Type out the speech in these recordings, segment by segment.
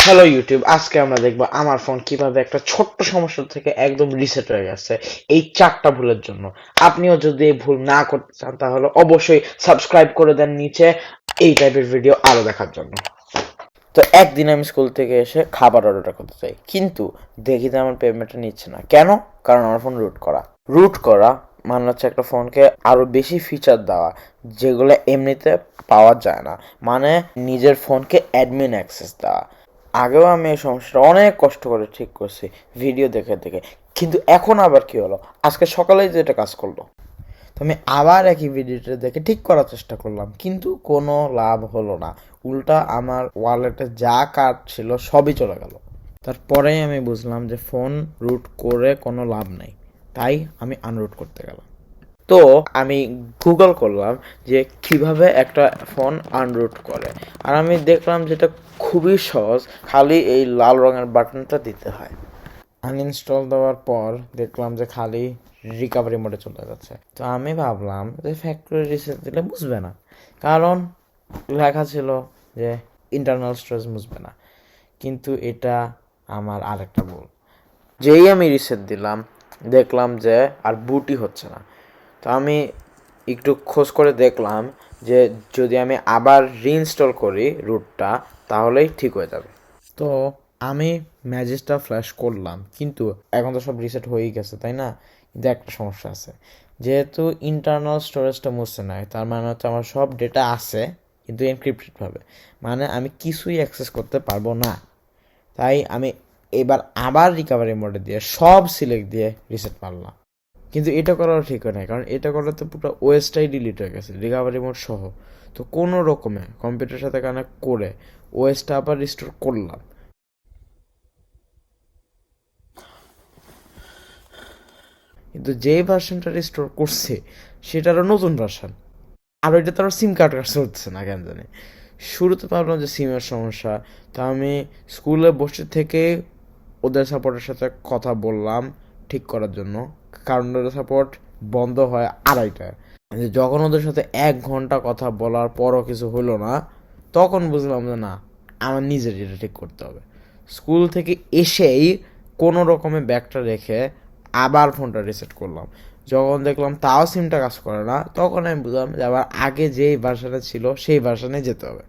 Hello YouTube, আজকে আমরা দেখবো আমার ফোন কিভাবে একটা ছোট্ট সমস্যা থেকে একদম রিসেট হয়ে গেছে এই 4টা ভুলের জন্য। আপনিও যদি এই ভুল না করতে চান তাহলে অবশ্যই সাবস্ক্রাইব করে দেন নিচে এই টাইপের ভিডিও আরো দেখার জন্য। তো একদিন আমি স্কুল থেকে এসে খাবার অর্ডার করতে চাই, কিন্তু দেখি যে আমার পেমেন্টটা নিচ্ছে না। কেন? কারণ আমার ফোন রুট করা মানে হচ্ছে একটা ফোনকে আরো বেশি ফিচার দেওয়া যেগুলো এমনিতে পাওয়া যায় না, মানে নিজের ফোনকে অ্যাডমিন অ্যাক্সেস দেওয়া। আগেও আমি এই সমস্যাটা অনেক কষ্ট করে ঠিক করছি ভিডিও দেখে দেখে, কিন্তু এখন আবার কি হলো, আজকে সকালেই যেটা কাজ করলো। তো আমি আবার একই ভিডিওটা দেখে ঠিক করার চেষ্টা করলাম, কিন্তু কোনো লাভ হলো না। উল্টা আমার ওয়ালেটে যা কার্ড ছিল সবই চলে গেল। তারপরেই আমি বুঝলাম যে ফোন রুট করে কোনো লাভ নেই, তাই আমি আনরুট করতে গেলাম। তো আমি গুগল করলাম যে কিভাবে একটা ফোন আনরুট করে, আর আমি দেখলাম যেটা খুবই সহজ, খালি এই লাল রঙের বাটনটা দিতে হয়। আনইনস্টল দেওয়ার পর দেখলাম যে খালি রিকভারি মোডে চলে যাচ্ছে। তো আমি ভাবলাম যে ফ্যাক্টরি রিসেট দিলে বুঝবে না, কারণ লেখা ছিল যে ইন্টারনাল স্টোরেজ মুছবে না। কিন্তু এটা আমার আরেকটা ভুল। যেই আমি রিসেট দিলাম দেখলাম যে আর বুটই হচ্ছে না। তো আমি একটু খোঁজ করে দেখলাম যে যদি আমি আবার রিইনস্টল করি রুটটা তাহলেই ঠিক হয়ে যাবে। তো আমি ম্যাজিকটা ফ্ল্যাশ করলাম, কিন্তু এখন তো সব রিসেট হয়েই গেছে, তাই না? কিন্তু একটা সমস্যা আছে, যেহেতু ইন্টারনাল স্টোরেজটা মুছছে না, তার মানে হচ্ছে আমার সব ডেটা আছে কিন্তু এনক্রিপ্টেড ভাবে, মানে আমি কিছুই অ্যাক্সেস করতে পারবো না। তাই আমি এবার আবার রিকভারি মোডে দিয়ে সব সিলেক্ট দিয়ে রিসেট মারলাম। কিন্তু এটা করাও ঠিক হয় না, কারণ এটা করলে তো পুরো ওএসটাই ডিলিট হয়ে গেছে রিকভারি মোড সহ। তো কোনো রকমে কম্পিউটারের সাথে কানেক্ট করে ওএসটা আবার রিস্টোর করলাম, কিন্তু যে ভার্সনটা রিস্টোর করছে সেটারও নতুন ভার্সন, আর ওইটা তো সিম কার্ড চলছে না কেন জানি। শুরুতে ভাবলাম যে সিমের সমস্যা, তো আমি স্কুলে বসে থেকে ওদের সাপোর্টের সাথে কথা বললাম ঠিক করার জন্য, কারণ ওদের সাপোর্ট বন্ধ হয় 2:30টায়। যখন ওদের সাথে 1 ঘন্টা কথা বলার পরও কিছু হলো না, তখন বুঝলাম যে না, আমার নিজের এটা ঠিক করতে হবে। স্কুল থেকে এসেই কোনো রকমে ব্যাগটা রেখে আবার ফোনটা রিসেট করলাম। যখন দেখলাম তাও সিমটা কাজ করে না, তখন আমি বুঝলাম যে আবার আগে যেই ভার্সানে ছিল সেই ভার্সানে যেতে হবে।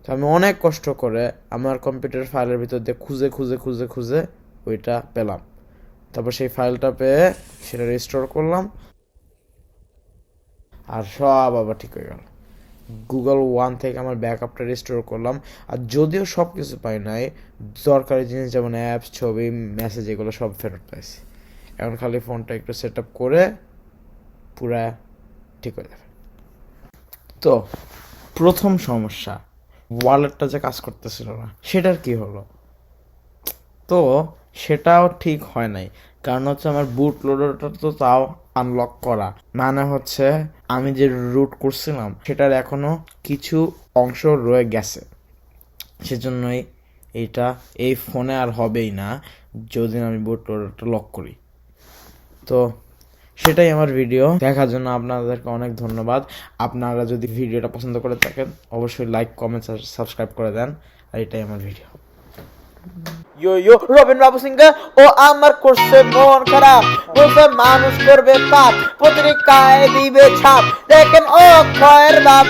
তো আমি অনেক কষ্ট করে আমার কম্পিউটার ফাইলের ভিতর দিয়ে খুঁজে খুঁজে খুঁজে খুঁজে ওইটা পেলাম। তারপর সেই ফাইলটা পেয়ে সেটা রিস্টোর করলাম, আর সব আবার ঠিক হয়ে গেল। গুগল ওয়ান থেকে আমার ব্যাকআপটা রিস্টোর করলাম, আর যদিও সব কিছু পাই নাই, দরকারি জিনিস যেমন অ্যাপস, ছবি, মেসেজ, এগুলো সব ফেরত পাইছি। এখন খালি ফোনটা একটু সেট আপ করে পুরা ঠিক হয়ে যাবে। তো প্রথম সমস্যা, ওয়ালেটটা যে কাজ করতেছিল না, সেটার কি হলো? তো সেটাও ঠিক হয় নাই, কারণ হচ্ছে আমার বুট লোডারটা তো তাও আনলক করা, মানে হচ্ছে আমি যে রুট করছিলাম সেটার এখনো কিছু অংশ রয়ে গেছে। সেজন্যই এটা এই ফোনে আর হবেই না যদি আমি বুট লোডারটা লক করি। তো সেটাই আমার ভিডিও দেখার জন্য আপনাদেরকে অনেক ধন্যবাদ। আপনারা যদি ভিডিওটা পছন্দ করে থাকেন অবশ্যই লাইক, কমেন্ট, সাবস্ক্রাইব করে দেন। আর এটাই আমার ভিডিও। ইয়ো ইয়ো রবিন বাবু সিংহ ও আমার করছে মন খারাপ, বলছে মানুষ করবে পাপ, পত্রিকায় দিবে ছাপ, দেখেন ও ক্ষয়ের বাপ।